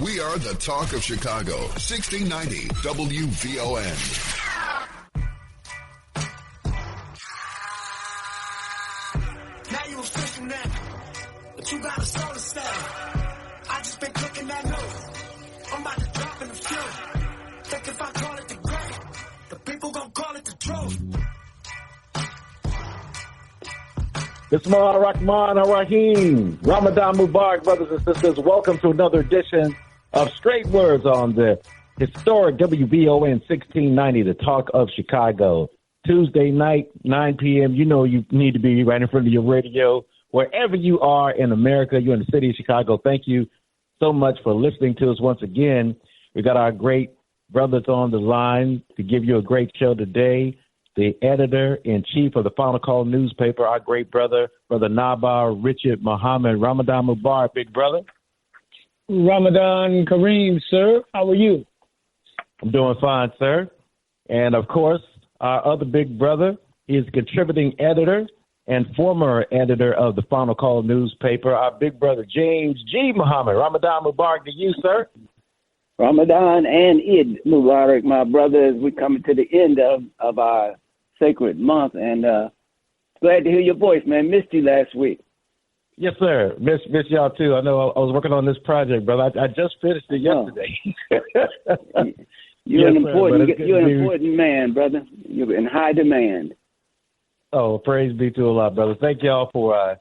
We are the talk of Chicago. 1690 WVON. Now you official now, but you got a soul to style. I just been cooking that note. I'm about to drop in the fuel. Think if I call it the great, the people gon' call it the truth. Bismillah ar-Rahman ar-Rahim. Ramadan Mubarak, brothers and sisters. Welcome to another edition of Straight Words on the historic WVON 1690, the talk of Chicago. Tuesday night, 9 p.m. You know you need to be right in front of your radio. Wherever you are in America, you're in the city of Chicago. Thank you so much for listening to us once again. We got our great brothers on the line to give you a great show today. The editor-in-chief of the Final Call newspaper, our great brother, Brother Naba'a Richard Muhammad. Ramadan Mubarak, big brother. Ramadan Kareem, sir. How are you? I'm doing fine, sir. And, of course, our other big brother, he is contributing editor and former editor of the Final Call newspaper, our big brother, James G. Muhammad. Ramadan Mubarak to you, sir. Ramadan and Eid Mubarak, my brothers. We're coming to the end of our sacred month, and glad to hear your voice, man. Missed you last week. Yes, sir. Miss y'all, too. I know I was working on this project, brother. I just finished it yesterday. You're an important man, brother. You're in high demand. Oh, praise be to Allah, brother. Thank y'all for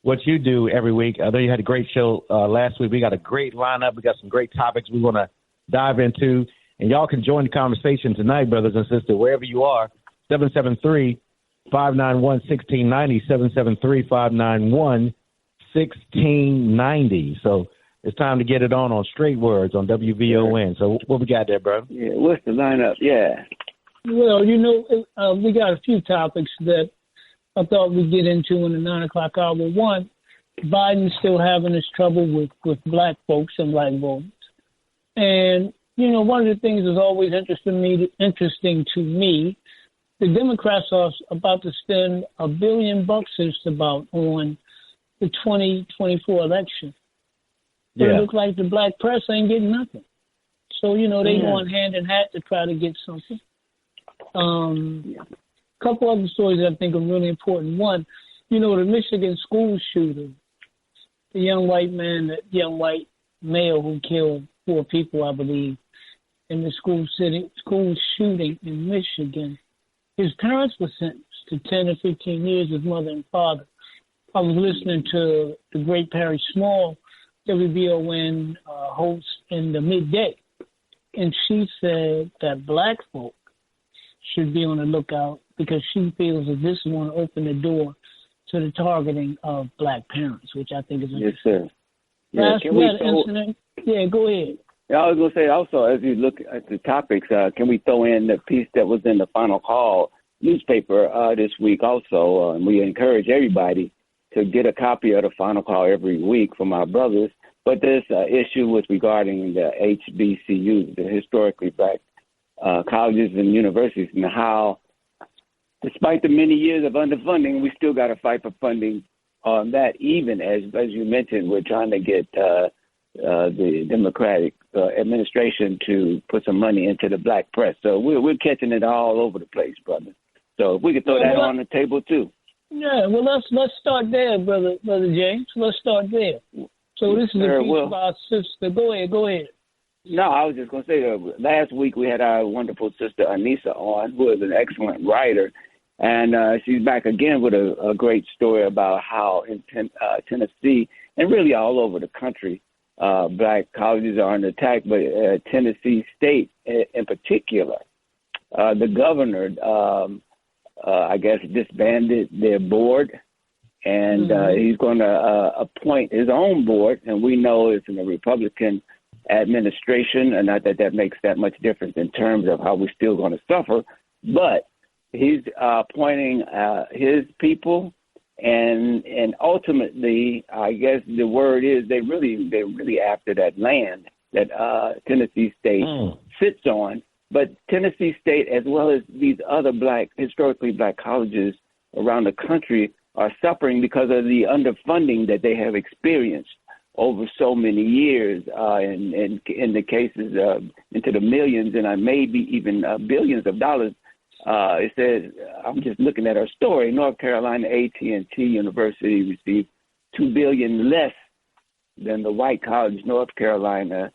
what you do every week. I know you had a great show last week. We got a great lineup. We got some great topics we want to dive into. And y'all can join the conversation tonight, brothers and sisters, wherever you are. 773-591-1690, 773-591-1690. So it's time to get it on Straight Words on WVON. So what we got there, bro? Yeah, what's the lineup? Yeah. Well, you know, we got a few topics that I thought we'd get into in the 9 o'clock hour. One, Biden's still having his trouble with black folks and black voters. And, you know, one of the things that's always interesting to me, the Democrats are about to spend $1 billion just about on the 2024 election. But it looks like the black press ain't getting nothing. So, you know, they going hand in hand to try to get something. Couple other stories that I think are really important. One, you know, the Michigan school shooting, the young white male who killed 4 people, I believe, in the school shooting in Michigan. His parents were sentenced to 10 or 15 years, his mother and father. I was listening to the great Perry Small, WVON host in the midday, and she said that black folk should be on the lookout because she feels that this is going to open the door to the targeting of black parents, which I think is interesting. Yes, sir. Yeah, incident. Yeah, go ahead. Yeah, I was going to say also, as you look at the topics, can we throw in the piece that was in the Final Call newspaper this week also? And we encourage everybody to get a copy of the Final Call every week from our brothers. But this issue was regarding the HBCUs, the historically black colleges and universities, and how, despite the many years of underfunding, we still got to fight for funding on that. Even as you mentioned, we're trying to get the Democratic administration to put some money into the black press. So we're catching it all over the place, brother. So if we could throw that on the table too. Yeah, well, let's start there, brother James. Let's start there. So this is a piece of our sister. Go ahead. No, I was just going to say, last week we had our wonderful sister Anissa on, who is an excellent writer, and she's back again with a great story about how in Tennessee and really all over the country, black colleges are under attack, but Tennessee State in particular, the governor, I guess, disbanded their board, and he's going to appoint his own board, and we know it's in a Republican administration, and not that that makes that much difference in terms of how we're still going to suffer, but he's appointing his people, and ultimately, I guess the word is they're really after that land that Tennessee State sits on. But Tennessee State, as well as these other historically black colleges around the country, are suffering because of the underfunding that they have experienced over so many years, and in the cases into the millions and maybe even billions of dollars. It says, I'm just looking at our story, North Carolina A&T University received $2 billion less than the White College North Carolina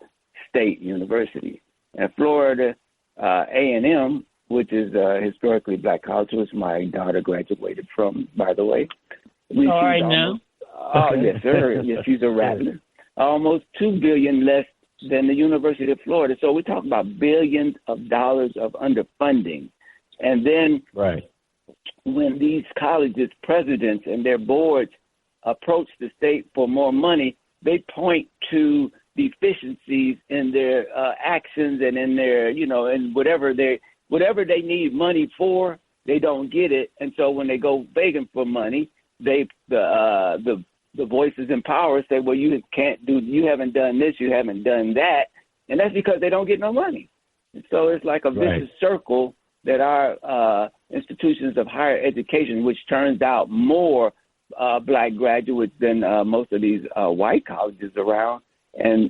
State University. And Florida A&M, which is a historically black college, which my daughter graduated from, by the way. All right now. Oh, yes, sir. Yes, she's a rattler. Almost $2 billion less than the University of Florida. So we talk about billions of dollars of underfunding. And then when these colleges' presidents and their boards approach the state for more money, they point to deficiencies in their actions and in their, and whatever they need money for, they don't get it. And so when they go begging for money, the voices in power say, well, you haven't done this, you haven't done that. And that's because they don't get no money. And so it's like a vicious circle that our institutions of higher education, which turns out more black graduates than most of these white colleges around. And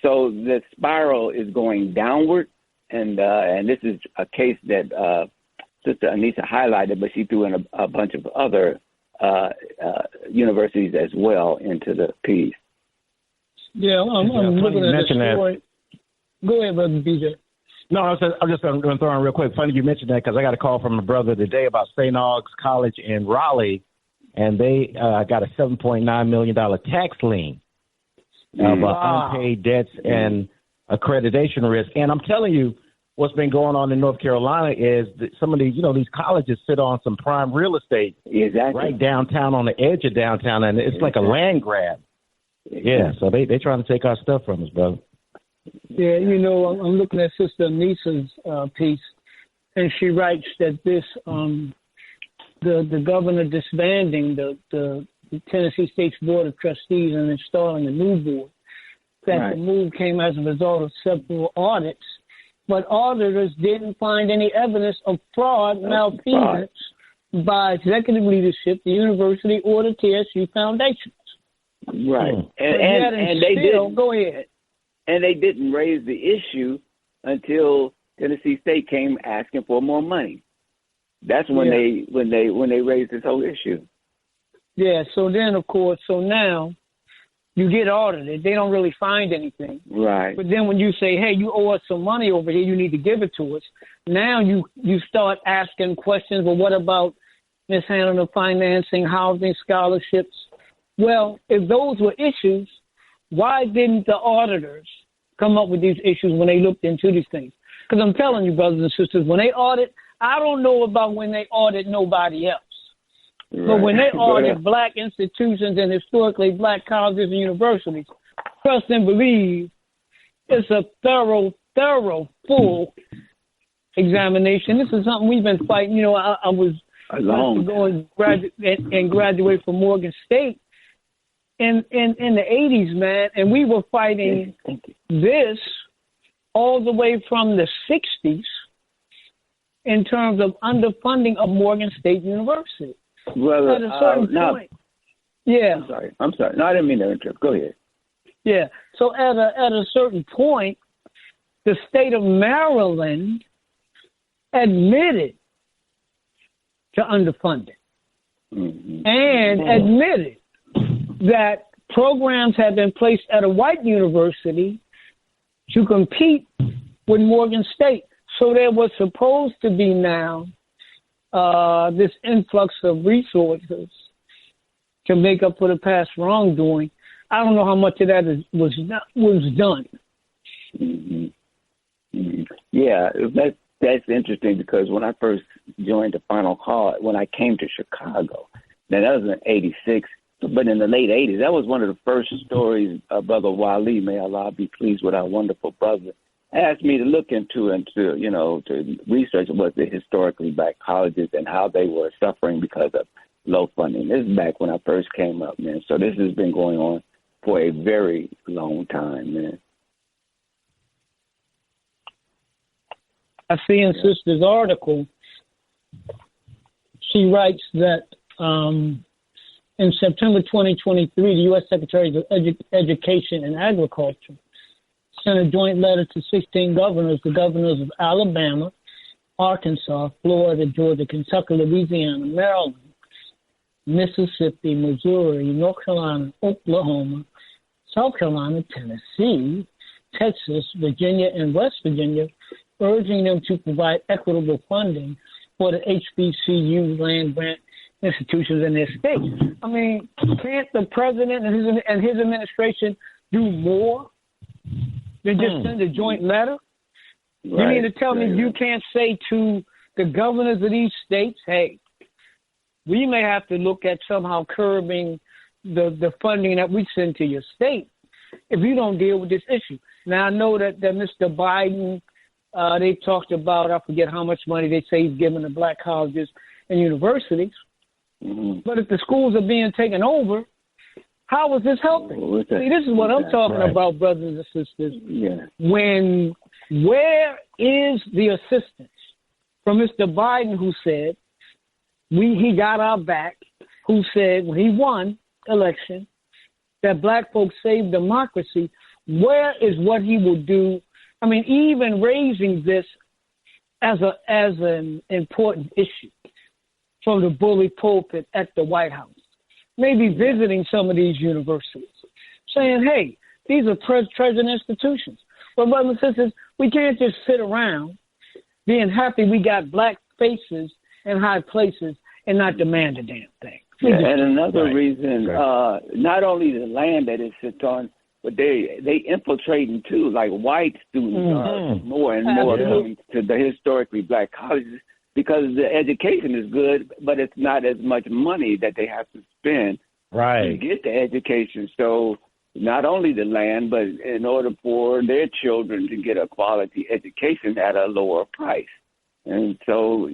so the spiral is going downward. And this is a case that Sister Anissa highlighted, but she threw in a bunch of other universities as well into the piece. Yeah, I'm looking at the story. Go ahead, Brother BJ. No, I'm just going to throw in real quick. Funny you mentioned that because I got a call from a brother today about St. Aug's College in Raleigh, and they got a $7.9 million tax lien of unpaid debts and accreditation risk. And I'm telling you, what's been going on in North Carolina is that some of these colleges sit on some prime real estate right downtown on the edge of downtown, and it's like a land grab. Yeah, so they trying to take our stuff from us, brother. Yeah, I'm looking at Sister Anissa's piece, and she writes that this the governor disbanding the Tennessee State's Board of Trustees and installing a new board, that the move came as a result of several audits, but auditors didn't find any evidence of fraud, malfeasance by executive leadership, the university, or the TSU foundations. Right, and they didn't go ahead. And they didn't raise the issue until Tennessee State came asking for more money. That's when they raised this whole issue. Yeah. So then, of course, now you get audited. They don't really find anything. Right. But then when you say, hey, you owe us some money over here, you need to give it to us. Now you start asking questions. Well, what about mishandling of financing, housing, scholarships? Well, if those were issues, why didn't the auditors come up with these issues when they looked into these things? Because I'm telling you, brothers and sisters, when they audit, I don't know about when they audit nobody else. Right. But when they audit black institutions and historically black colleges and universities, trust and believe it's a thorough, full examination. This is something we've been fighting. I was going and graduate from Morgan State in the 80s, man, and we were fighting this all the way from the 60s in terms of underfunding of Morgan State University. Well, at a certain point. Yeah. I'm sorry. No, I didn't mean to interrupt. Go ahead. Yeah. So at a certain point, the state of Maryland admitted to underfunding and admitted that programs had been placed at a white university to compete with Morgan State. So there was supposed to be now this influx of resources to make up for the past wrongdoing. I don't know how much of that was done. Yeah, that's interesting because when I first joined the Final Call, when I came to Chicago, now that was in '86. But in the late 80s, that was one of the first stories Brother Wali, may Allah be pleased with our wonderful brother, asked me to look into and to research what the historically black colleges and how they were suffering because of low funding. This is back when I first came up, man. So this has been going on for a very long time, man. I see in Sister's article, she writes that In September 2023, the U.S. Secretary of Education and Agriculture sent a joint letter to 16 governors, the governors of Alabama, Arkansas, Florida, Georgia, Kentucky, Louisiana, Maryland, Mississippi, Missouri, North Carolina, Oklahoma, South Carolina, Tennessee, Texas, Virginia, and West Virginia, urging them to provide equitable funding for the HBCU land grant institutions in their states. I mean, can't the president and his administration do more than just send a joint letter? Right. You mean to tell me you can't say to the governors of these states, hey, we may have to look at somehow curbing the funding that we send to your state if you don't deal with this issue. Now, I know that Mr. Biden, they talked about, I forget how much money they say he's giving to black colleges and universities. Mm-hmm. But if the schools are being taken over, how is this helping? See, this is what I'm talking about, brothers and sisters. Yeah. Where is the assistance from Mr. Biden, who said he got our back, who said when he won election that black folks saved democracy? Where is what he will do? I mean, even raising this as an important issue from the bully pulpit at the White House, maybe visiting some of these universities, saying, hey, these are treasured institutions. But brothers and sisters, we can't just sit around being happy we got black faces in high places and not demand a damn thing. And another reason, not only the land that it sits on, but they infiltrating too. Like white students are more and more coming to the historically black colleges because the education is good, but it's not as much money that they have to spend to get the education. So not only the land, but in order for their children to get a quality education at a lower price. And so,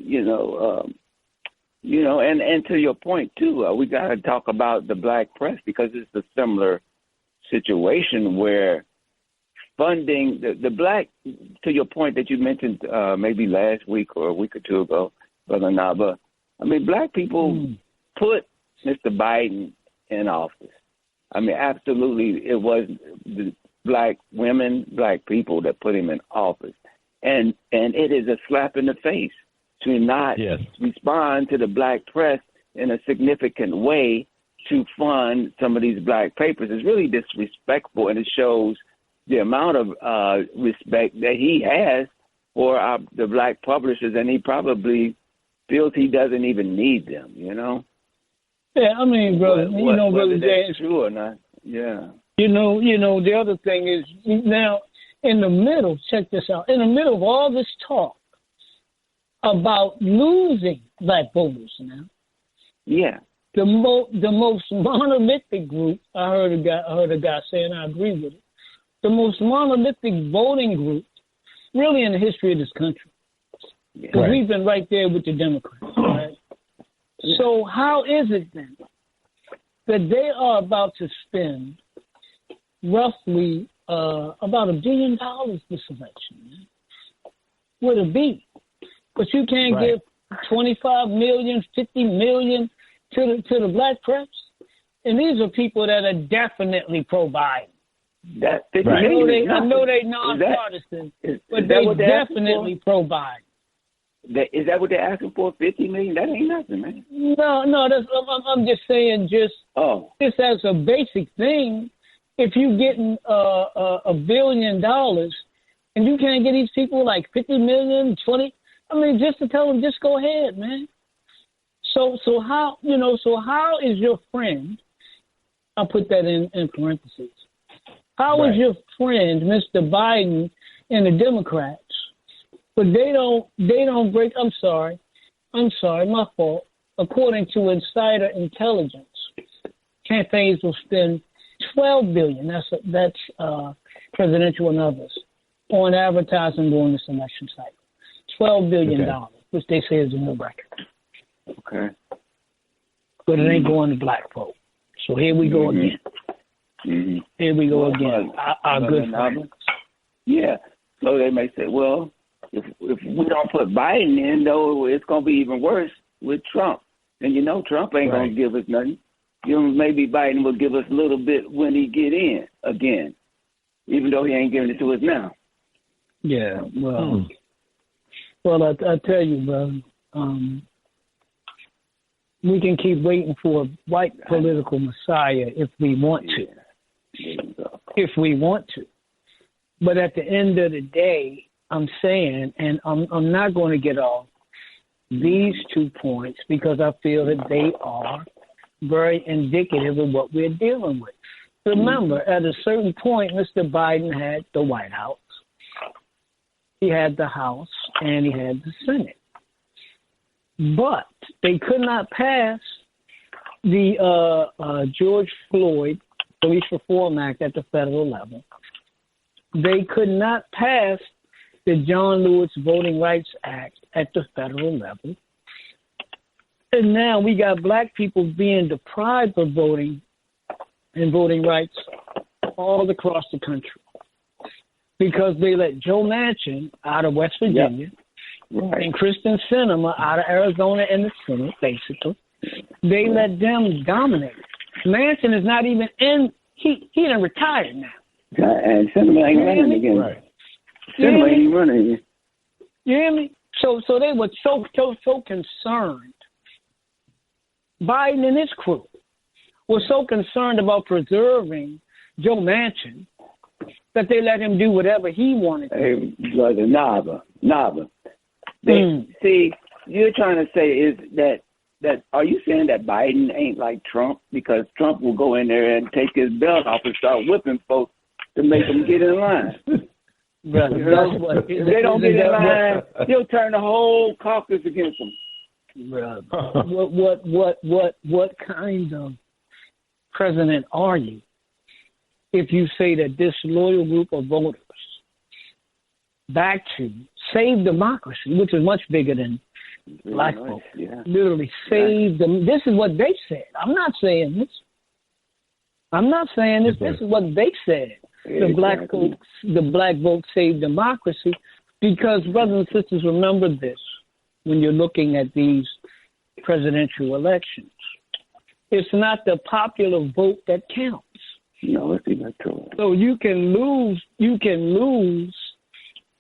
and to your point too, we got to talk about the black press because it's a similar situation where funding the black, to your point that you mentioned maybe last week or a week or two ago, Brother Naba, I mean, black people put Mr. Biden in office. I mean, absolutely, it was the black women, black people that put him in office. And it is a slap in the face to not respond to the black press in a significant way to fund some of these black papers. It's really disrespectful, and it shows the amount of respect that he has for the black publishers, and he probably feels he doesn't even need them, Yeah, I mean, brother, Brother James, true or not? Yeah. The other thing is now in the middle, check this out, in the middle of all this talk about losing black voters now. Yeah. The most monolithic group, I heard a guy saying, I agree with it, the most monolithic voting group really in the history of this country. Because we've been right there with the Democrats, right? So how is it then that they are about to spend roughly about $1 billion this election? Man? Would it be? But you can't give 25 million, 50 million to the black press, and these are people that are definitely pro-Biden. I know they nonpartisan, but they definitely pro-Biden. Is that what they're asking for? $50 million? That ain't nothing, man. No. I'm just saying, just as a basic thing, if you're getting $1 billion and you can't get these people like 50 million, 20, I mean, just to tell them, just go ahead, man. So how is your friend? I'll put that in parentheses. How is your friend, Mr. Biden, and the Democrats? But they don't break. I'm sorry, my fault. According to insider intelligence, campaigns will spend $12 billion. That's presidential and others on advertising during this election cycle. $12 billion, which they say is a new record. Okay. But it ain't going to black folk. So here we go again. Mm-hmm. Here we go again. Our good friends. Yeah. So they may say, well, if we don't put Biden in, though, it's going to be even worse with Trump. And Trump ain't going to give us nothing. maybe Biden will give us a little bit when he get in again, even though he ain't giving it to us now. Yeah, well, I tell you, brother, we can keep waiting for a white political messiah if we want to. If we want to. But at the end of the day, I'm saying, and I'm not going to get off these 2 points because I feel that they are very indicative of what we're dealing with. Remember, at a certain point, Mr. Biden had the White House, he had the House, and he had the Senate. But they could not pass the George Floyd Police Reform Act at the federal level. They could not pass the John Lewis Voting Rights Act at the federal level. And now we got black people being deprived of voting and voting rights all across the country because they let Joe Manchin out of West Virginia and Kristen Sinema out of Arizona in the Senate, basically. They let them dominate. Manchin is not even in. He done retired now. And Sinema ain't running again. Right. Sinema ain't running again. You hear me? So they were so concerned. Biden and his crew were so concerned about preserving Joe Manchin that they let him do whatever he wanted to. Hey, brother, Naba'a. See, you're trying to say is that are you saying that Biden ain't like Trump because Trump will go in there and take his belt off and start whipping folks to make them get in line? Brother, if they don't get in line, he'll turn the whole caucus against them. Brother, what kind of president are you if you say that this loyal group of voters back to save democracy, which is much bigger than black folks, literally save them? This is what they said. I'm not saying this. This is what they said. The black vote saved democracy because, brothers and sisters, remember this when you're looking at these presidential elections. It's not the popular vote that counts. No, it's not true. So you can lose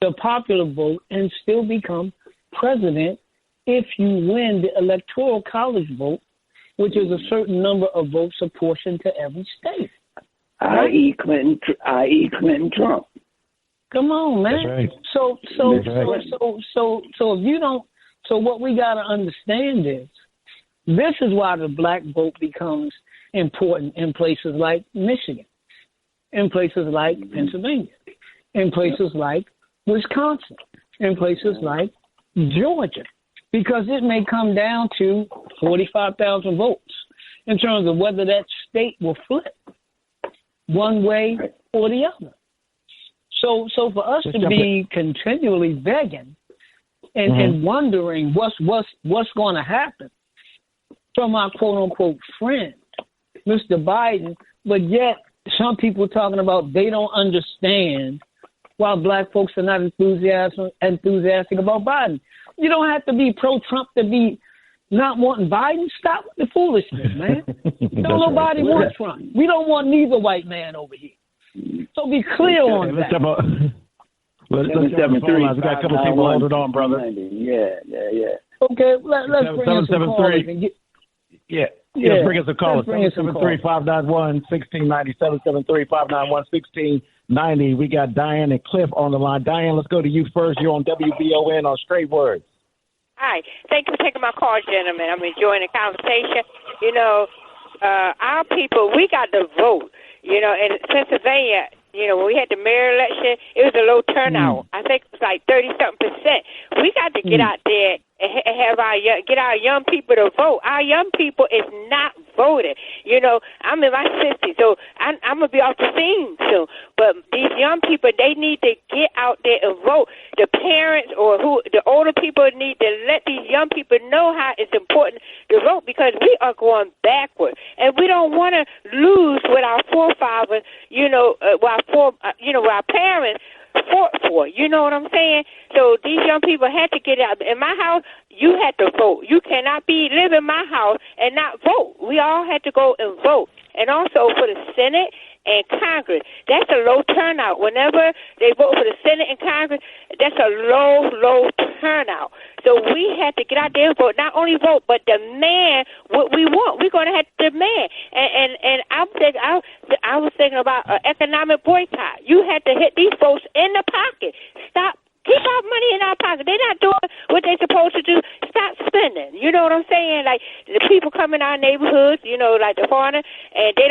the popular vote and still become president if you win the electoral college vote, which is a certain number of votes apportioned to every state. I.e. Clinton Trump. Come on, man. That's right. So if you don't, so what we got to understand is this is why the black vote becomes important in places like Michigan, in places like Pennsylvania, in places like Wisconsin, in places like Georgia, because it may come down to 45,000 votes in terms of whether that state will flip one way or the other. So for us to be continually begging and wondering what's going to happen from our quote unquote friend, Mr. Biden, but yet some people talking about they don't understand why black folks are not enthusiastic about Biden. You don't have to be pro-Trump to be not wanting Biden. Stop with the foolishness, man. Don't nobody want Trump. We don't want neither white man over here. So be clear on that. Let's we got a couple people holding on, brother. Yeah. Okay, let's bring in some callers. Let's bring us a caller. 773-591-1690, 773-591-1690. We got Diane and Cliff on the line. Diane, let's go to you first. You're on WVON on Straight Words. Hi. Thank you for taking my call, gentlemen. I'm enjoying the conversation. You know, our people, we got to vote. You know, in Pennsylvania, you know, when we had the mayor election, it was a low turnout. I think it was like 30-something%. We got to get out there and have get our young people to vote. Our young people is not voting. You know, I'm in my 60s, so I'm going to be off the scene soon. But these young people, they need to get out there and vote. The parents or the older people need to let these young people know how it's important to vote because we are going backward. And we don't want to lose what our forefathers, with our parents fought for. You know what I'm saying? So these young people had to get out. In my house, you had to vote. You cannot live in my house and not vote. We all had to go and vote. And also for the Senate and Congress, that's a low turnout. Whenever they vote for the Senate and Congress, that's a low turnout. So we had to get out there and vote. Not only vote, but demand what we want. We're going to have to demand. And I was thinking about an economic boycott. You had to hit these folks in the pocket. Stop. Keep our money in our pocket. They're not doing what they're supposed to do. Stop spending. You know what I'm saying? Like the people come in our neighborhoods, you know, like the foreigner, and they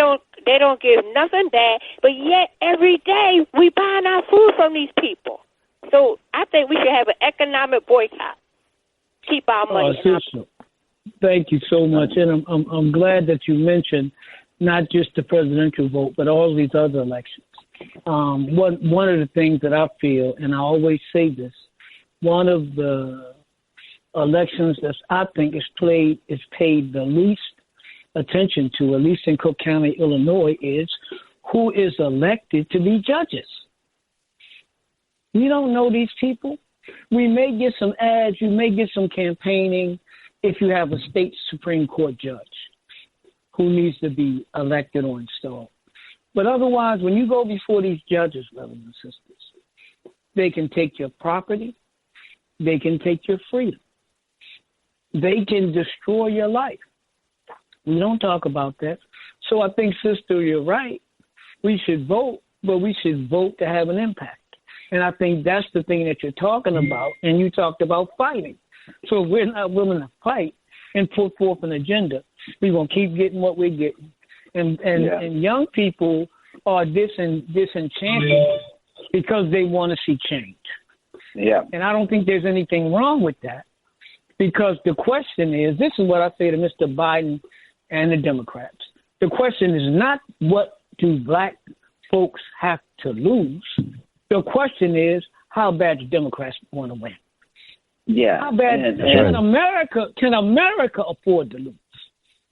don't give nothing back. But yet every day we buying our food from these people. So I think we should have an economic boycott. Keep our money. Thank you so much, and I'm glad that you mentioned not just the presidential vote, but all these other elections. One of the things that I feel, and I always say this, one of the elections that I think is paid the least attention to, at least in Cook County, Illinois, is who is elected to be judges. We don't know these people. We may get some ads, you may get some campaigning if you have a state Supreme Court judge who needs to be elected or installed. But otherwise, when you go before these judges, brothers and sisters, they can take your property. They can take your freedom. They can destroy your life. We don't talk about that. So I think, sister, you're right. We should vote, but we should vote to have an impact. And I think that's the thing that you're talking about. And you talked about fighting. So if we're not willing to fight and put forth an agenda, we're going to keep getting what we're getting. And young people are disenchanted because they want to see change. Yeah. And I don't think there's anything wrong with that, because the question is, this is what I say to Mr. Biden and the Democrats. The question is not what do black folks have to lose. The question is, how bad do Democrats want to win? Yeah. How bad can America afford to lose?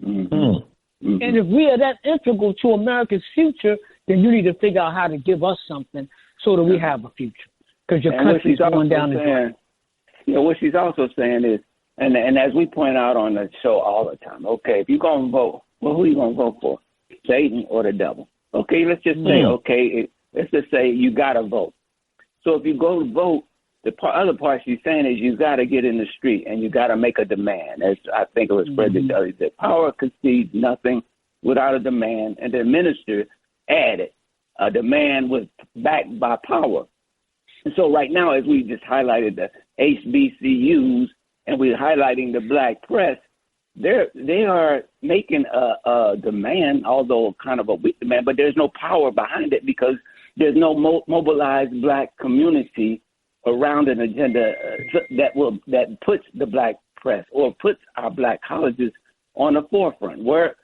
Mm-hmm. Mm-hmm. And if we are that integral to America's future, then you need to figure out how to give us something so that we have a future. Because your country's going down the drain. You know, what she's also saying is, and as we point out on the show all the time, okay, if you're going to vote, well, who are you going to vote for? Satan or the devil? Okay, let's just say, let's just say you got to vote. So if you go to vote, the other part she's saying is you got to get in the street and you got to make a demand. As I think it was Frederick Douglass said, power concedes nothing without a demand. And the minister added, a demand was backed by power. And so right now, as we just highlighted the HBCUs and we're highlighting the black press, they are making a demand, although kind of a weak demand, but there's no power behind it because there's no mobilized black community around an agenda that puts the black press or puts our black colleges on the forefront. Where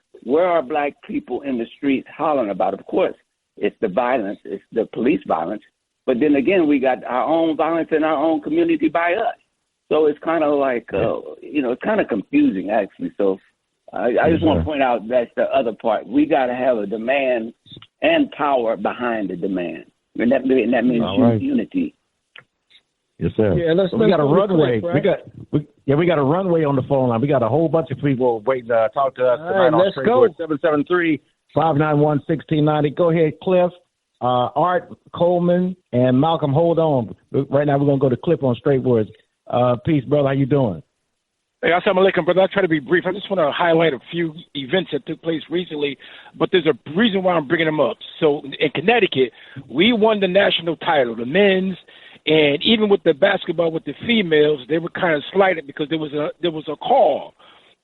are black people in the streets hollering about? Of course, it's the violence, it's the police violence. But then again, we got our own violence in our own community by us. So it's kind of like, it's kind of confusing, actually. So I just want to point out that's the other part. We got to have a demand and power behind the demand. And that means unity. Yes, sir. Yeah, we got a runway. Quick, right? We got a runway on the phone line. We got a whole bunch of people waiting to talk to us tonight. Let's go. 773-591-1690. Go ahead, Cliff, Art, Coleman, and Malcolm. Hold on. Right now, we're gonna go to Cliff on Straight Words. Peace, brother. How you doing? Hey, assalamu alaikum, brother. I'll try to be brief. I just want to highlight a few events that took place recently, but there's a reason why I'm bringing them up. So in Connecticut, we won the national title, the men's. And even with the basketball with the females, they were kind of slighted because there was a call.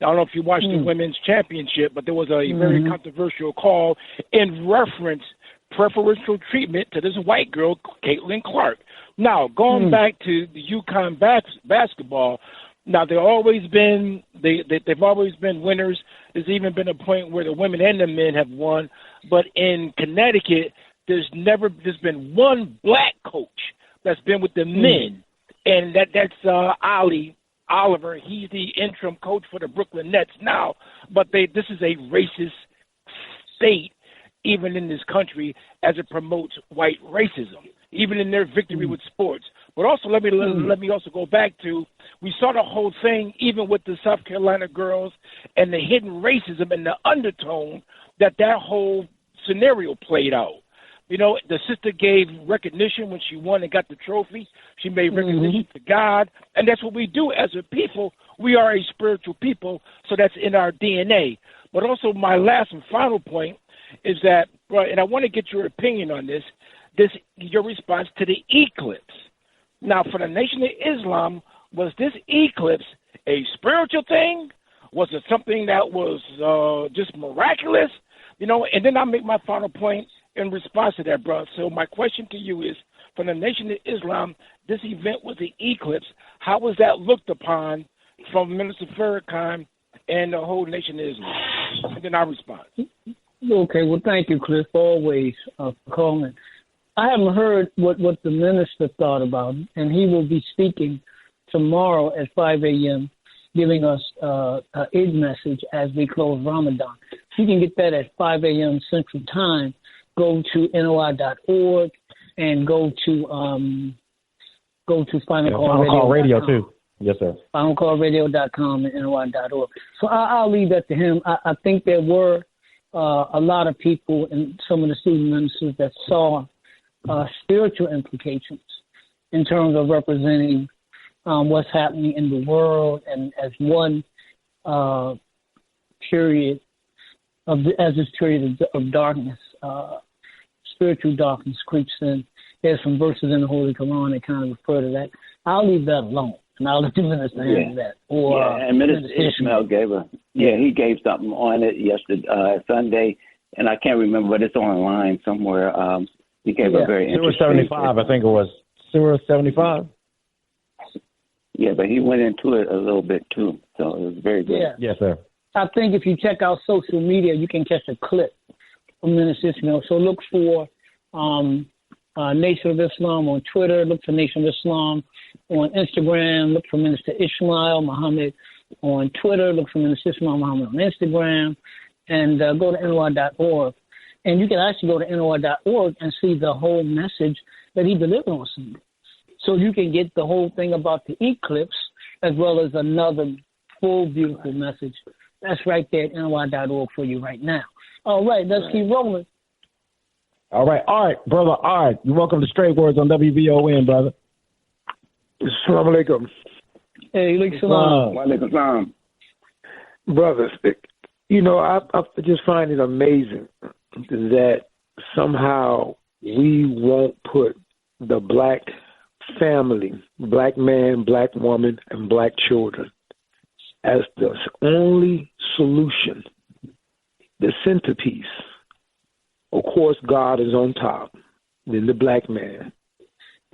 I don't know if you watched the women's championship, but there was a very controversial call in reference preferential treatment to this white girl, Caitlin Clark. Now, going back to the UConn basketball, now they've always been winners. There's even been a point where the women and the men have won. But in Connecticut, there's been one black coach that's been with the men, and that's Oliver. He's the interim coach for the Brooklyn Nets now, but this is a racist state, even in this country, as it promotes white racism. even in their victory with sports. But also, let me also go back to, we saw the whole thing even with the South Carolina girls and the hidden racism and the undertone that whole scenario played out. You know, the sister gave recognition when she won and got the trophy. She made recognition to God, and that's what we do as a people. We are a spiritual people, so that's in our DNA. But also, my last and final point is that, and I want to get your opinion on this, your response to the eclipse. Now, for the Nation of Islam, was this eclipse a spiritual thing? Was it something that was just miraculous? You know, and then I'll make my final point in response to that, bro. So my question to you is, for the Nation of Islam, this event was the eclipse. How was that looked upon from Minister Farrakhan and the whole Nation of Islam? And then I'll respond. Okay, well, thank you, Cliff, always for calling. I haven't heard what the minister thought about it, and he will be speaking tomorrow at 5 a.m., giving us an Eid message as we close Ramadan. You can get that at 5 a.m. Central Time. Go to NOI.org and go to Final Call Radio too. Yes, sir. FinalCallRadio.com and NOI.org. So I'll leave that to him. I think there were a lot of people and some of the student ministers that saw spiritual implications in terms of representing what's happening in the world, and as one period of this period of darkness, spiritual darkness creeps in. There's some verses in the Holy Quran that kind of refer to that. I'll leave that alone, and I'll let the minister handle that. Or, and Minister Ishmael he gave something on it yesterday, Sunday, and I can't remember, but it's online somewhere. He gave a very interesting. 75, I think it was. 75. Yeah, but he went into it a little bit too, so it was very good. Yeah. Yes, sir. I think if you check out social media, you can catch a clip from Minister Ishmael. So look for Nation of Islam on Twitter. Look for Nation of Islam on Instagram. Look for Minister Ishmael Muhammad on Twitter. Look for Minister Ishmael Muhammad on Instagram. And go to NOI.org. And you can actually go to NOI.org and see the whole message that he delivered on Sunday. So you can get the whole thing about the eclipse as well as another full, beautiful message. That's right there at NOI.org for you right now. All right, let's keep rolling. All right, brother. All right, you're welcome to Straight Words on WVON, brother. Assalamu alaikum. Hey, salam. Wa alaikum salam. Brothers, you know, I just find it amazing that somehow we won't put the black family, black man, black woman, and black children as the only solution, the centerpiece. Of course, God is on top, then the black man,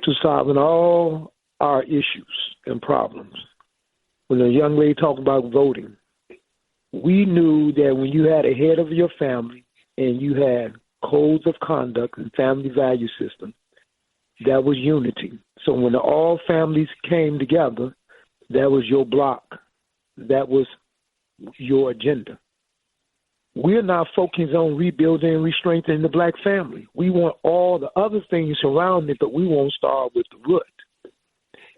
to solving all our issues and problems. When the young lady talked about voting, we knew that when you had a head of your family and you had codes of conduct and family value system, that was unity. So when all families came together, that was your block. That was your agenda. We're not focusing on rebuilding and re-strengthening the black family. We want all the other things surrounding it, but we won't start with the root.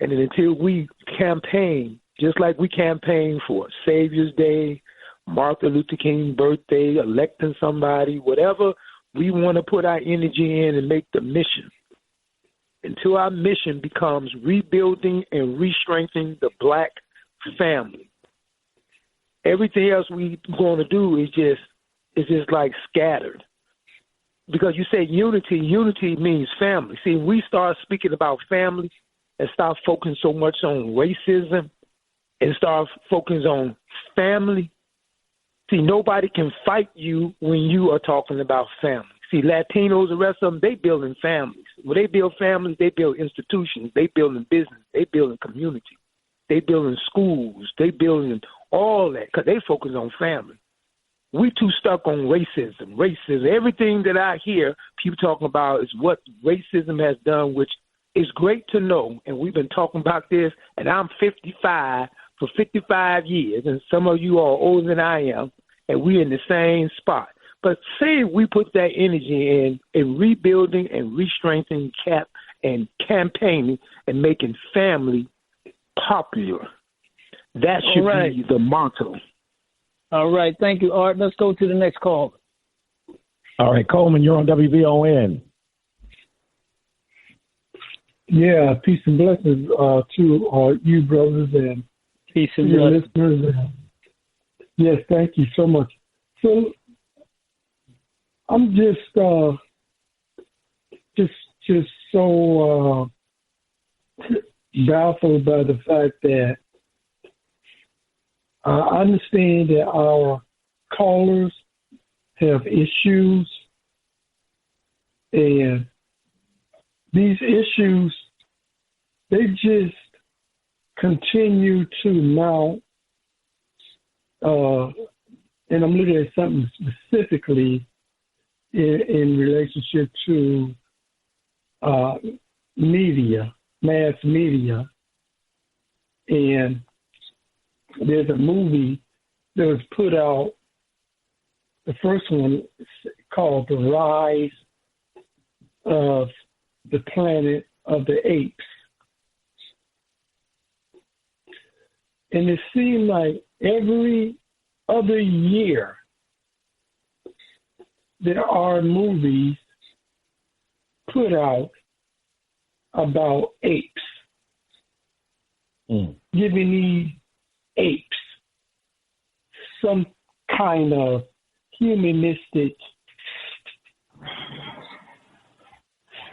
And then until we campaign, just like we campaign for Savior's Day, Martin Luther King's birthday, electing somebody, whatever we want to put our energy in and make the mission, until our mission becomes rebuilding and re-strengthening the black family, everything else we going to do is just like scattered. Because you say unity means family. See, we start speaking about family and start focusing so much on racism and start focusing on family. See, nobody can fight you when you are talking about family. See, Latinos, the rest of them, they building families. When they build families, they build institutions. They building business. They building community. They building schools. They building all that because they focus on family. We too stuck on racism. Everything that I hear people talking about is what racism has done, which is great to know. And we've been talking about this, and I'm 55 for 55 years, and some of you are older than I am, and we're in the same spot. But say we put that energy in rebuilding and re-strengthening CAP and campaigning and making family popular. That should be the motto. All right. Thank you, Art. Let's go to the next call. All right, Coleman, you're on WVON. Yeah, peace and blessings to you brothers and peace and your blessings. listeners. Yes, thank you so much. So I'm just so baffled by the fact that I understand that our callers have issues, and these issues, they just continue to mount. And I'm looking at something specifically in relationship to media, mass media. And there's a movie that was put out, the first one called The Rise of the Planet of the Apes. And it seemed like every other year there are movies put out about apes, giving these apes some kind of humanistic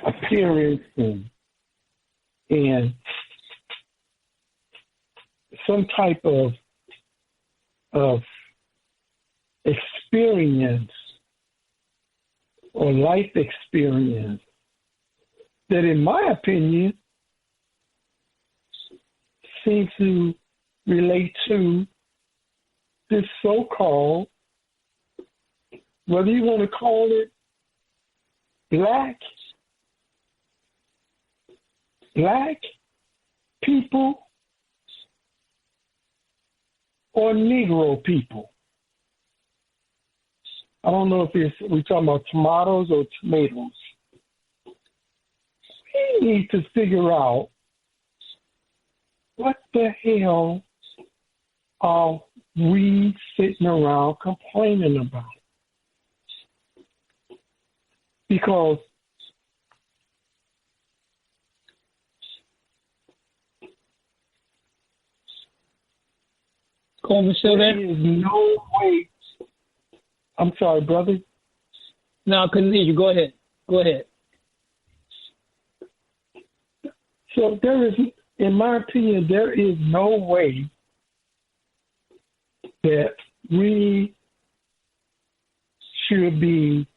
appearance and some type of experience or life experience that, in my opinion, seems to relate to this so-called, whether you want to call it black people or Negro people. I don't know if we're talking about tomatoes or tomatoes. We need to figure out what the hell are we sitting around complaining about? Because there is no way. I'm sorry, brother. No, continue. Go ahead. So there is, in my opinion, there is no way that we should be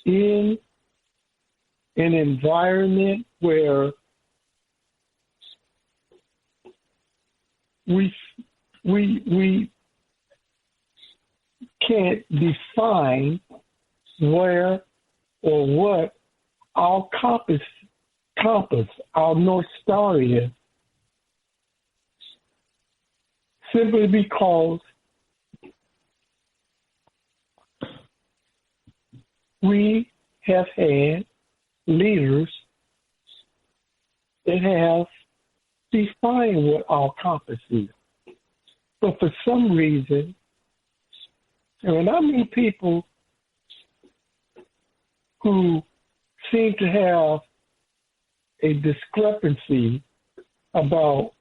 in an environment where we can't define where or what our compass, our North Star is, simply because we have had leaders that have defined what our compass is. But for some reason, and when I meet people who seem to have a discrepancy about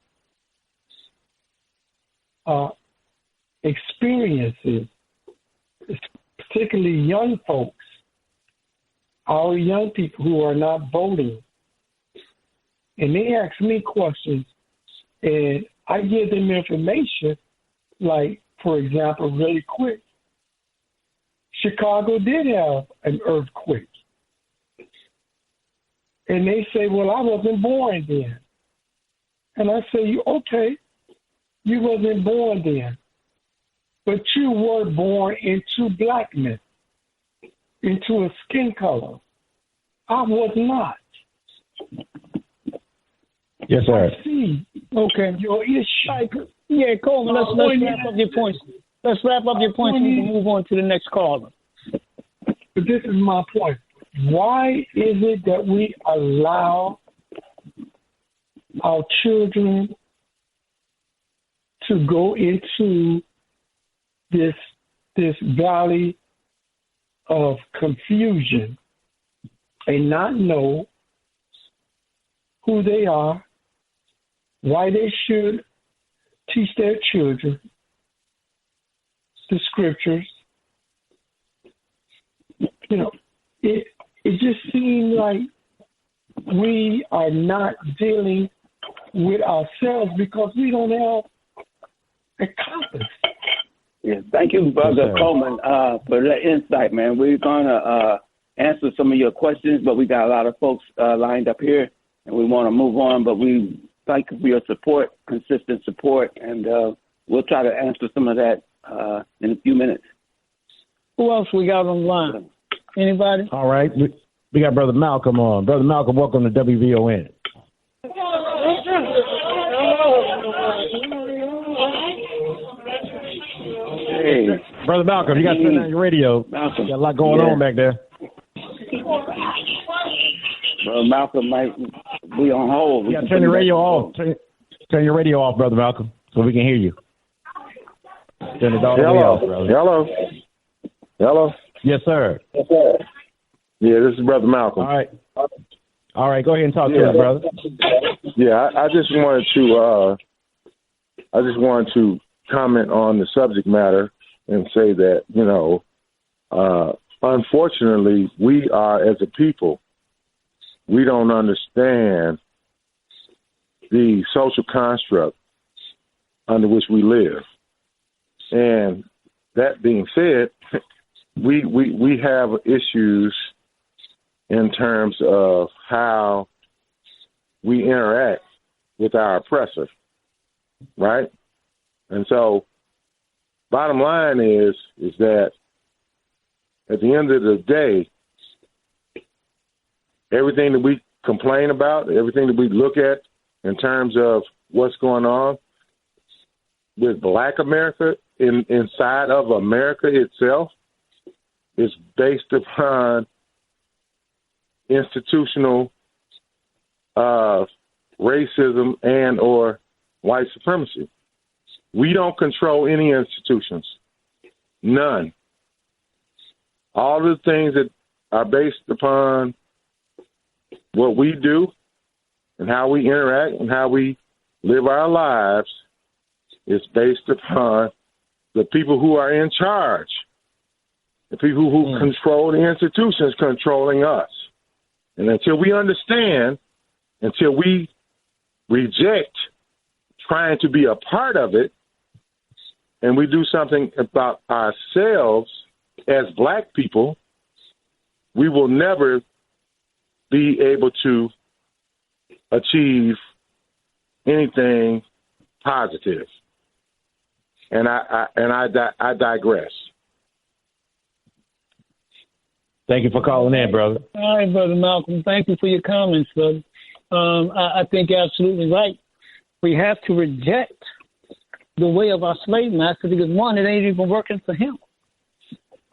experiences, particularly young folks, our young people who are not voting, and they ask me questions, and I give them information, like, for example, really quick, Chicago did have an earthquake. And they say, well, I wasn't born then. And I say, okay, you wasn't born then. But you were born into blackness, into a skin color. I was not. Yes, sir. I see. Okay. Your issue. Yeah, Coleman, let's wrap up your points. Let's wrap up your points and we can move on to the next caller. But this is my point. why is it that we allow our children to go into this valley of confusion and not know who they are, why they should teach their children the scriptures? You know, it just seems like we are not dealing with ourselves because we don't have a compass. Yeah, thank you, Brother Coleman, for that insight, man. We're going to answer some of your questions, but we got a lot of folks lined up here, and we want to move on, but we thank you for your support, consistent support, and we'll try to answer some of that in a few minutes. Who else we got on the line? Anybody? All right. We got Brother Malcolm on. Brother Malcolm, welcome to WVON. Hey. Brother Malcolm, you got to turn on your radio. Malcolm. You got a lot going on back there. Brother Malcolm might be on hold. You got to turn your radio off. Turn your radio off, Brother Malcolm, so we can hear you. Turn it all the way off, brother. Hello. Yes, sir. Yeah, this is Brother Malcolm. All right. Go ahead and talk to us, brother. Yeah, I just wanted to comment on the subject matter and say that, you know, unfortunately, we are, as a people, we don't understand the social construct under which we live. And that being said, we have issues in terms of how we interact with our oppressor, right? And so bottom line is that at the end of the day, everything that we complain about, everything that we look at in terms of what's going on with Black America inside of America itself is based upon institutional racism and or white supremacy. We don't control any institutions. None. All the things that are based upon what we do and how we interact and how we live our lives is based upon the people who are in charge, the people who control the institutions controlling us. And until we understand, until we reject trying to be a part of it, and we do something about ourselves as Black people, we will never be able to achieve anything positive. And I digress. Thank you for calling in, brother. All right, Brother Malcolm. Thank you for your comments, brother. I think you're absolutely right. We have to reject the way of our slave master because, one, it ain't even working for him.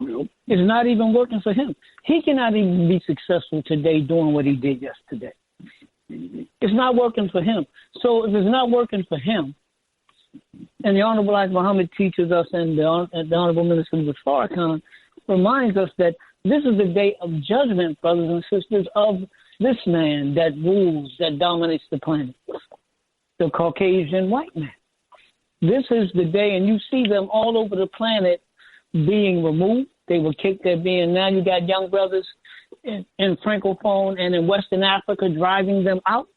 It's not even working for him. He cannot even be successful today doing what he did yesterday. It's not working for him. So if it's not working for him, and the Honorable Elijah Muhammad teaches us, and the Honorable Minister Farrakhan reminds us that this is the day of judgment, brothers and sisters, of this man that rules, that dominates the planet, the Caucasian white man. This is the day, and you see them all over the planet being removed. They were kicked at being. Now you got young brothers in Francophone and in Western Africa driving them out.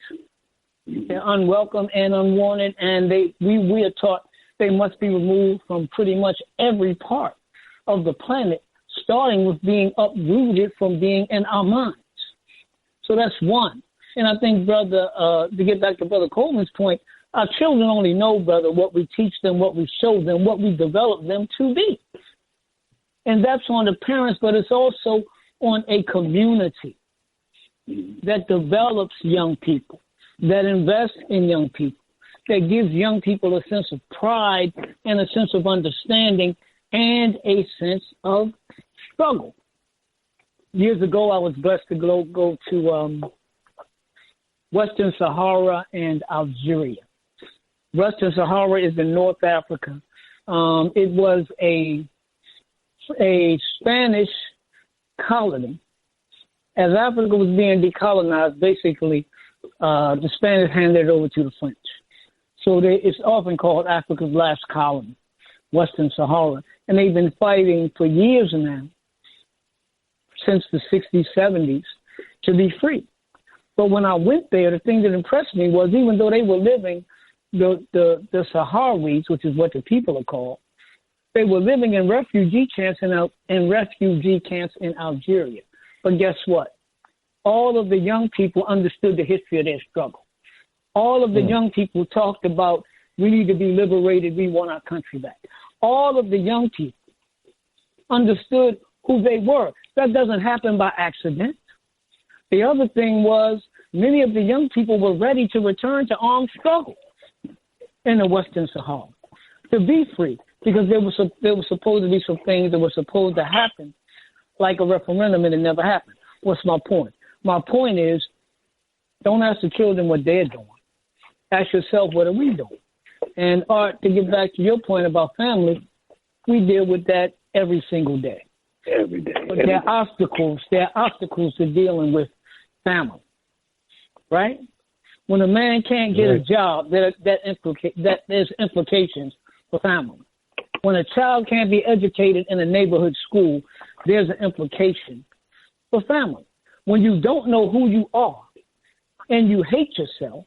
They're unwelcome and unwanted, and we are taught they must be removed from pretty much every part of the planet, starting with being uprooted from being in our minds. So that's one. And I think, brother, to get back to Brother Coleman's point, our children only know, brother, what we teach them, what we show them, what we develop them to be. And that's on the parents, but it's also on a community that develops young people, that invests in young people, that gives young people a sense of pride and a sense of understanding and a sense of struggle. years ago, I was blessed to go to Western Sahara and Algeria. Western Sahara is in North Africa. It was a Spanish colony. As Africa was being decolonized, basically, the Spanish handed it over to the French. So it's often called Africa's last colony, Western Sahara. And they've been fighting for years now, since the 60s, 70s, to be free. But when I went there, the thing that impressed me was even though they were living, the Sahrawis, which is what the people are called, they were living in refugee camps in Algeria. But guess what? All of the young people understood the history of their struggle. All of the young people talked about, we need to be liberated, we want our country back. All of the young people understood who they were. That doesn't happen by accident. The other thing was many of the young people were ready to return to armed struggle in the Western Sahara to be free, because there were supposed to be some things that were supposed to happen, like a referendum, and it never happened. What's my point? My point is, don't ask the children what they're doing. Ask yourself, what are we doing? And Art, to get back to your point about family, we deal with that every single day. Every day. But there are obstacles to dealing with family, right? When a man can't get a job, there's implications for family. When a child can't be educated in a neighborhood school, there's an implication for family. When you don't know who you are and you hate yourself,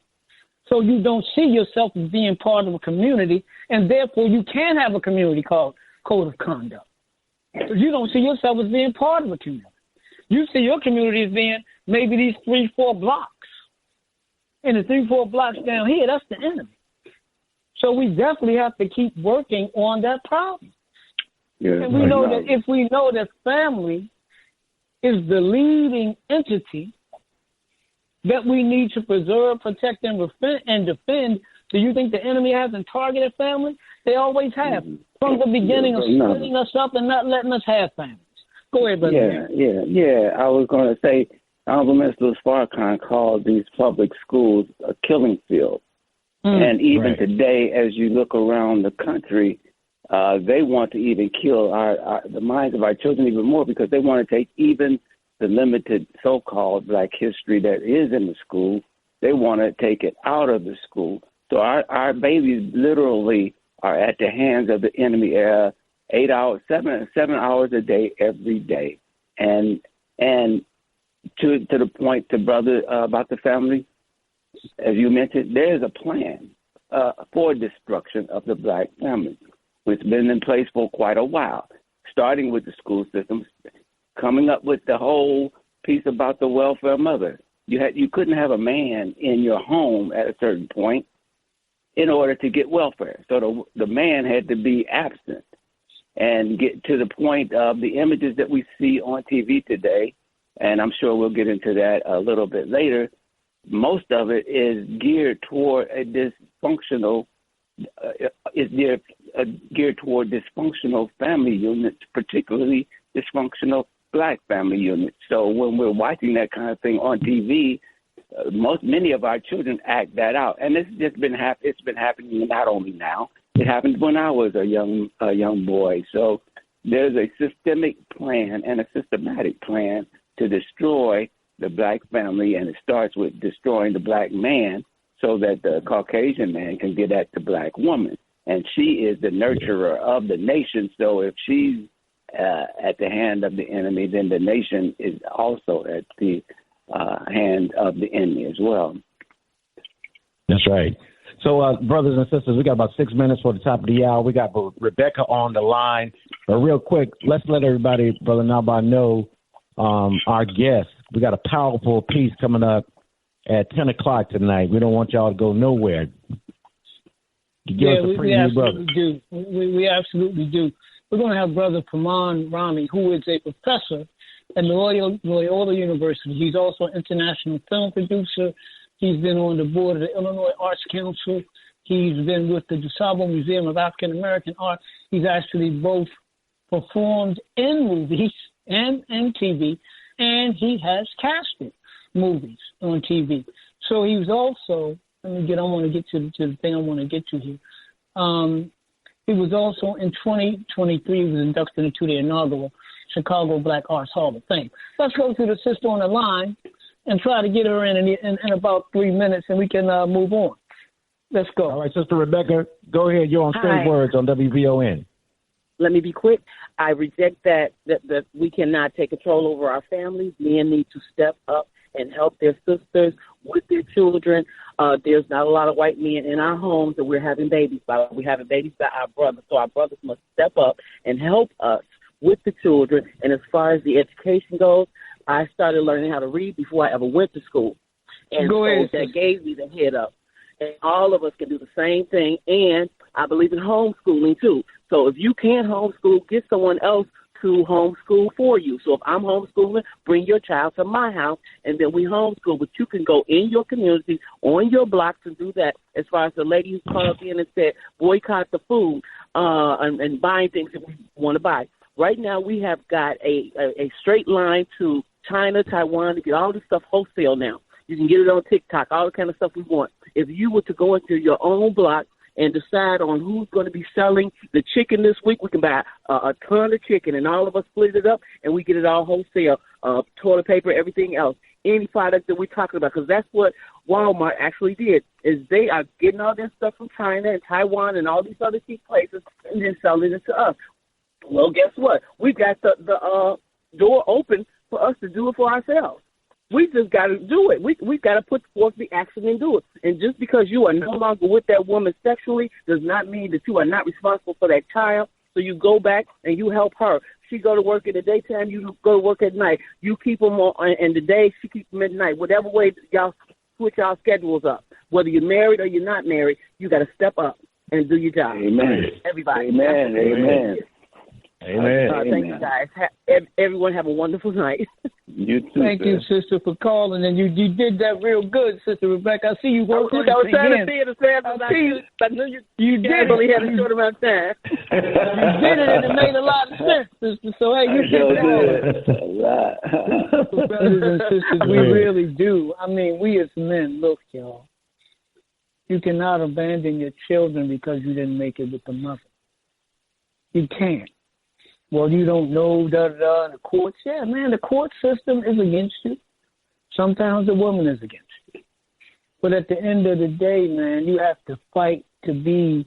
so you don't see yourself as being part of a community, and therefore you can't have a community called code of conduct. Because you don't see yourself as being part of a community. You see your community as being maybe these 3-4 blocks. And the 3-4 blocks down here, that's the enemy. So we definitely have to keep working on that problem. Yeah, and we know that if we know that family is the leading entity that we need to preserve, protect, and defend, do you think the enemy hasn't targeted family? They always have. From the beginning of splitting us up and not letting us have families. Go ahead, brother. Yeah. I was going to say, Honorable Minister Farrakhan called these public schools a killing field. And even today, as you look around the country, they want to even kill the minds of our children even more, because they want to take even the limited so-called black history that is in the school. They want to take it out of the school. So our babies literally are at the hands of the enemy 8 hours, 7 hours a day, every day. And to the point to brother about the family, as you mentioned, there is a plan for destruction of the black family, which has been in place for quite a while, starting with the school system, coming up with the whole piece about the welfare mother. You couldn't have a man in your home at a certain point in order to get welfare. So the man had to be absent, and get to the point of the images that we see on TV today, and I'm sure we'll get into that a little bit later. Most of it is geared toward a dysfunctional, geared toward dysfunctional family units, particularly dysfunctional black family units. So when we're watching that kind of thing on TV, many of our children act that out, and it's been happening not only now. It happened when I was a young boy. So there's a systemic plan and a systematic plan to destroy the black family, and it starts with destroying the black man so that the Caucasian man can get at the black woman. And she is the nurturer of the nation. So if she's at the hand of the enemy, then the nation is also at the hand of the enemy as well. That's right. So, brothers and sisters, we got about 6 minutes for the top of the hour. We got Rebecca on the line. But real quick, let's let everybody, Brother Naba'a, know our guest. We got a powerful piece coming up at 10 o'clock tonight. We don't want y'all to go nowhere. We absolutely do. We absolutely do. We're going to have Brother Paman Rami, who is a professor at Loyola University. He's also an international film producer. He's been on the board of the Illinois Arts Council. He's been with the DuSable Museum of African American Art. He's actually both performed in movies and TV. and he has casted movies on TV. So he was also, I want to get to the thing I want to get to here. He was also in 2023, he was inducted into the inaugural Chicago Black Arts Hall of Fame. Let's go to the sister on the line and try to get her in about 3 minutes, and we can move on. Let's go. All right, Sister Rebecca, go ahead. You're on Straight Words on WVON. Let me be quick. I reject that we cannot take control over our families. Men need to step up and help their sisters with their children. There's not a lot of white men in our homes that we're having babies by. We're having babies by our brothers. So our brothers must step up and help us with the children. And as far as the education goes, I started learning how to read before I ever went to school. And that gave me the head up. And all of us can do the same thing. And I believe in homeschooling, too. So if you can't homeschool, get someone else to homeschool for you. So if I'm homeschooling, bring your child to my house, and then we homeschool. But you can go in your community, on your blocks, and do that. As far as the lady who called up in and said, boycott the food and buying things that we want to buy. Right now we have got a straight line to China, Taiwan, to get all this stuff wholesale now. You can get it on TikTok, all the kind of stuff we want. If you were to go into your own block and decide on who's going to be selling the chicken this week, we can buy a ton of chicken, and all of us split it up, and we get it all wholesale, toilet paper, everything else, any product that we're talking about, because that's what Walmart actually did, is they are getting all this stuff from China and Taiwan and all these other cheap places and then selling it to us. Well, guess what? We've got the door open for us to do it for ourselves. We just got to do it. We've got to put forth the action and do it. And just because you are no longer with that woman sexually does not mean that you are not responsible for that child. So you go back and you help her. She go to work in the daytime, you go to work at night. You keep them in the day, she keeps them at night. Whatever way y'all switch y'all schedules up. Whether you're married or you're not married, you got to step up and do your job. Amen. Everybody. Amen. Amen. Amen. Thank you, guys. Everyone have a wonderful night. You too. Thank you, sister, for calling, and you did that real good, Sister Rebecca. I see you working. I was trying to see it as fast as I could. I knew you did. Only had a short amount of time. You did it, and it made a lot of sense, sister. So hey, you did that. Brothers and sisters, we really do. I mean, we as men, look, y'all. You cannot abandon your children because you didn't make it with the mother. You can't. Well, you don't know, the courts. Yeah, man, the court system is against you. Sometimes the woman is against you. But at the end of the day, man, you have to fight to be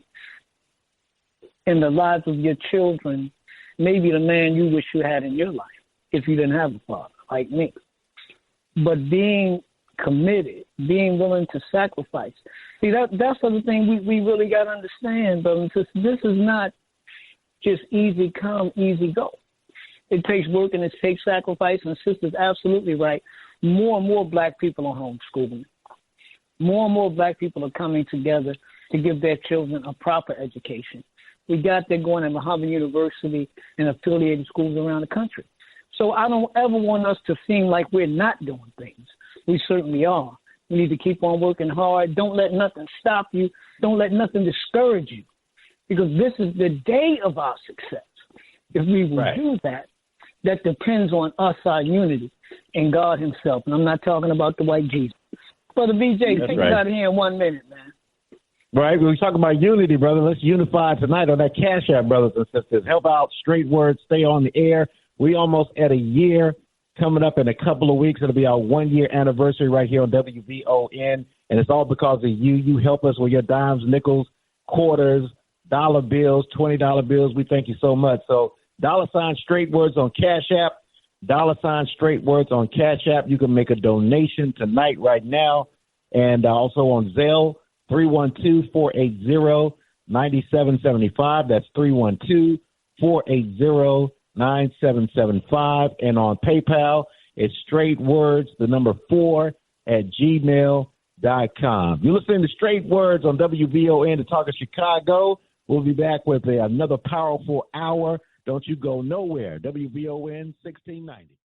in the lives of your children, maybe the man you wish you had in your life if you didn't have a father like me. But being committed, being willing to sacrifice. See, that's the thing we really got to understand, brothers and sisters. This is not just easy come, easy go. It takes work and it takes sacrifice, and sister's absolutely right. More and more black people are homeschooling. More and more black people are coming together to give their children a proper education. We got that going at Muhammad University and affiliated schools around the country. So I don't ever want us to seem like we're not doing things. We certainly are. We need to keep on working hard. Don't let nothing stop you. Don't let nothing discourage you. Because this is the day of our success. If we will do that, that depends on us, our unity, and God himself. And I'm not talking about the white Jesus. Brother BJ, take us out of here in 1 minute, man. Right, we're talking about unity, brother. Let's unify tonight on that Cash App, brothers and sisters. Help out Straight Words, stay on the air. We almost at a year. Coming up in a couple of weeks, it'll be our 1 year anniversary right here on WVON. And it's all because of you. You help us with your dimes, nickels, quarters, dollar bills, $20 bills. We thank you so much. So $ Straight Words on Cash App, $ Straight Words on Cash App. You can make a donation tonight right now. And also on Zelle, 312-480-9775. That's 312-480-9775. And on PayPal, it's straightwords, 4 @gmail.com. You're listening to Straight Words on WVON, the Talk of Chicago. We'll be back with another powerful hour. Don't you go nowhere. WVON 1690.